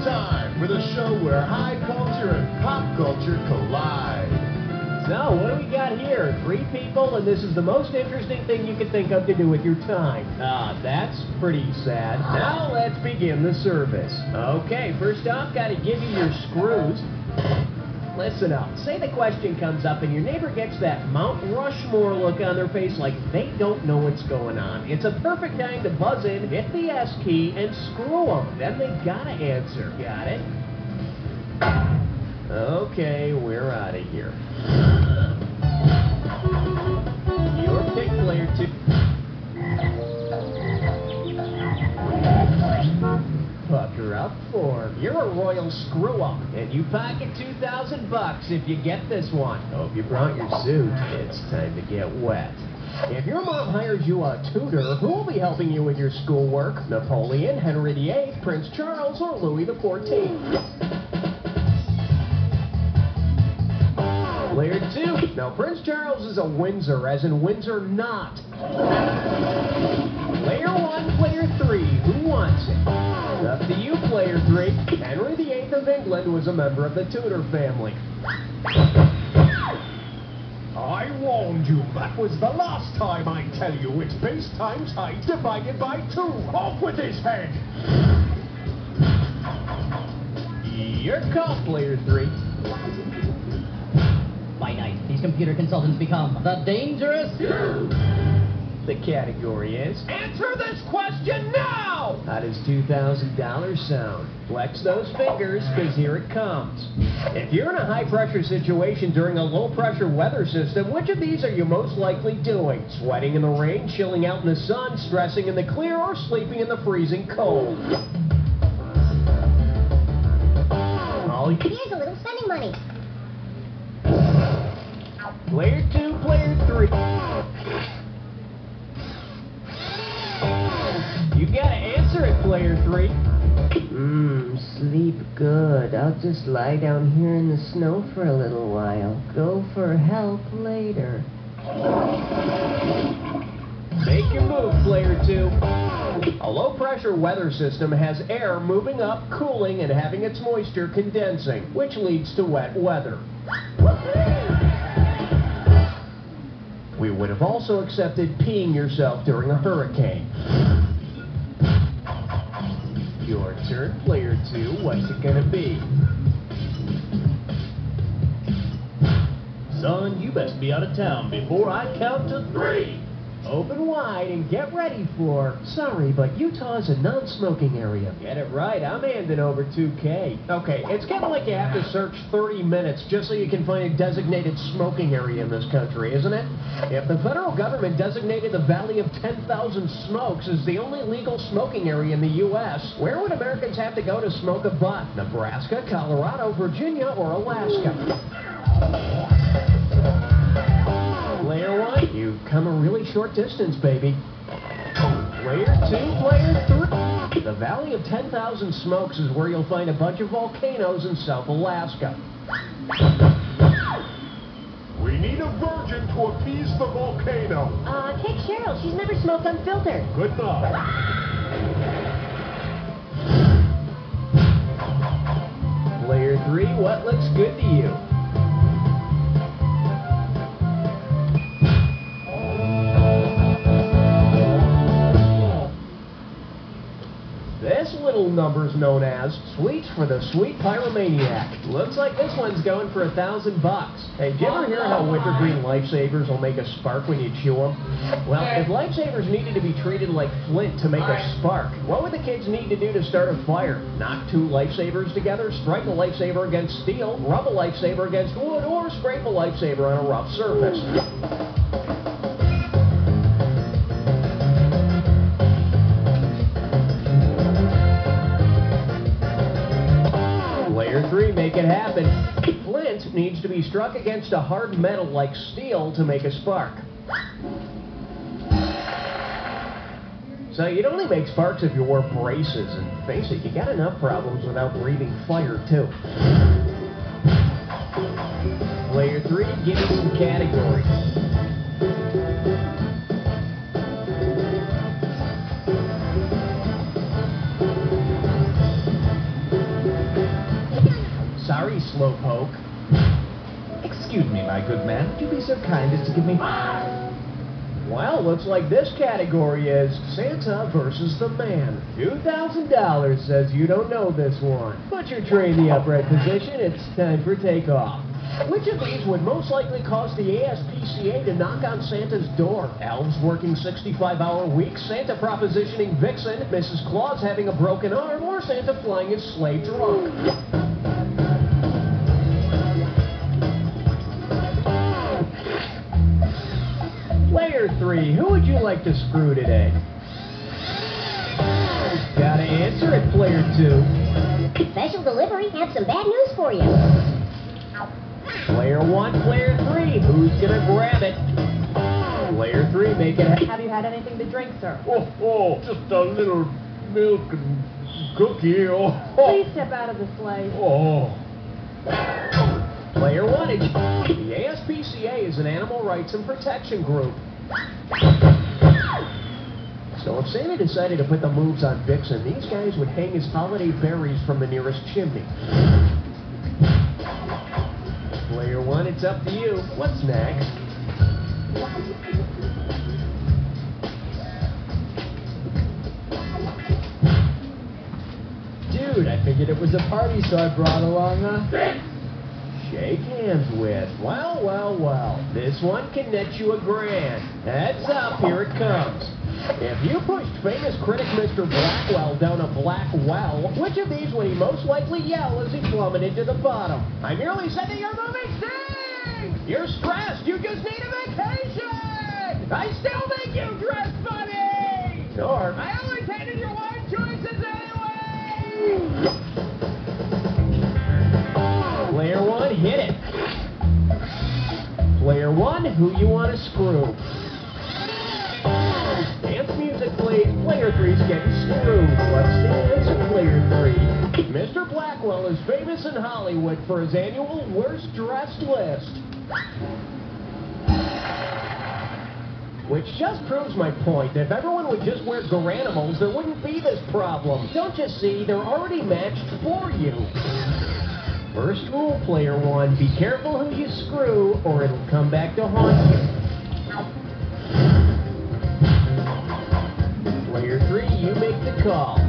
time for the show where high culture and pop culture collide. So, what do we got here? 3 people, and this is the most interesting thing you can think of to do with your time. That's pretty sad. Now, let's begin the service. Okay, first off, gotta give you your screws. Listen up. Say the question comes up and your neighbor gets that Mount Rushmore look on their face like they don't know what's going on. It's a perfect time to buzz in, hit the S key, and screw them. Then they gotta answer. Got it? Okay, we're out of here. Your pick, player 2. Pucker up 4. You're a royal screw-up, and you pocket $2,000 if you get this one. Hope you brought your suit. It's time to get wet. If your mom hires you a tutor, who will be helping you with your schoolwork? Napoleon, Henry VIII, Prince Charles, or Louis XIV? Player 2. Now, Prince Charles is a Windsor, as in Windsor not. Player 1, player 3. Who wants it? Up to you, player 3. Henry VIII of England was a member of the Tudor family. I warned you. That was the last time I tell you. It's base times height divided by 2. Off with his head. Your call, player 3. By night, these computer consultants become the dangerous. The category is... Answer this question now! How does $2,000 sound? Flex those fingers, because here it comes. If you're in a high-pressure situation during a low-pressure weather system, which of these are you most likely doing? Sweating in the rain, chilling out in the sun, stressing in the clear, or sleeping in the freezing cold? Here's a little spending money. Player 2, player 3. You gotta answer it, player 3. Sleep good. I'll just lie down here in the snow for a little while. Go for help later. Make your move, player 2. A low-pressure weather system has air moving up, cooling, and having its moisture condensing, which leads to wet weather. We would have also accepted peeing yourself during a hurricane. Your turn, player 2. What's it gonna be? Son, you best be out of town before I count to 3. Open wide and get ready for... Sorry, but Utah's a non-smoking area. Get it right, I'm handing over $2K. Okay, it's kind of like you have to search 30 minutes just so you can find a designated smoking area in this country, isn't it? If the federal government designated the Valley of 10,000 Smokes as the only legal smoking area in the U.S., where would Americans have to go to smoke a butt? Nebraska, Colorado, Virginia, or Alaska? Player 1, you've come a really short distance, baby. Player 2, player 3. The Valley of 10,000 Smokes is where you'll find a bunch of volcanoes in South Alaska. We need a virgin to appease the volcano. Take Cheryl. She's never smoked unfiltered. Good enough. Player 3, what looks good to you? This little number's known as Sweets for the Sweet Pyromaniac. Looks like this one's going for $1,000. Hey, did you ever hear how wintergreen lifesavers will make a spark when you chew them? Well, if lifesavers needed to be treated like flint to make a spark, what would the kids need to do to start a fire? Knock 2 lifesavers together, strike a lifesaver against steel, rub a lifesaver against wood, or scrape a lifesaver on a rough surface. Player 3, make it happen. Flint needs to be struck against a hard metal like steel to make a spark. So you'd only make sparks if you wore braces, and face it, you got enough problems without breathing fire, too. Player 3, give me some categories. slowpoke. Excuse me, my good man. Would you be so kind as to give me... Well, looks like this category is Santa versus the Man. $2,000 says you don't know this one. Put your tray in the upright position. It's time for takeoff. Which of these would most likely cause the ASPCA to knock on Santa's door? Elves working 65-hour weeks, Santa propositioning Vixen, Mrs. Claus having a broken arm, or Santa flying his sleigh drunk? Player 3, who would you like to screw today? Gotta answer it, Player 2. Special delivery, have some bad news for you. Player 1, Player 3, who's gonna grab it? Player 3, make it Have you had anything to drink, sir? Oh, just a little milk and cookie. Please step out of the sleigh. Player 1, the ASPCA is an animal rights and protection group. So if Santa decided to put the moves on Vixen, these guys would hang his holiday berries from the nearest chimney. Player 1, it's up to you. What's next? Dude, I figured it was a party, so I brought along a... Shake hands with. Well, well, well. This one can net you $1,000. Heads up, here it comes. If you pushed famous critic Mr. Blackwell down a black well, which of these would he most likely yell as he plummeted to the bottom? I merely said that your movie stinks! You're stressed! You just need a vacation! I still think you dress funny! Or, I always hated your wine choices anyway! Player 1, hit it. Player 1, who you want to screw? Dance music, please. Player 3's getting screwed. What's the answer, Player 3? Mr. Blackwell is famous in Hollywood for his annual worst dressed list. Which just proves my point. If everyone would just wear Garanimals, there wouldn't be this problem. Don't you see? They're already matched for you. First rule, Player 1, be careful who you screw, or it'll come back to haunt you. Player 3, you make the call.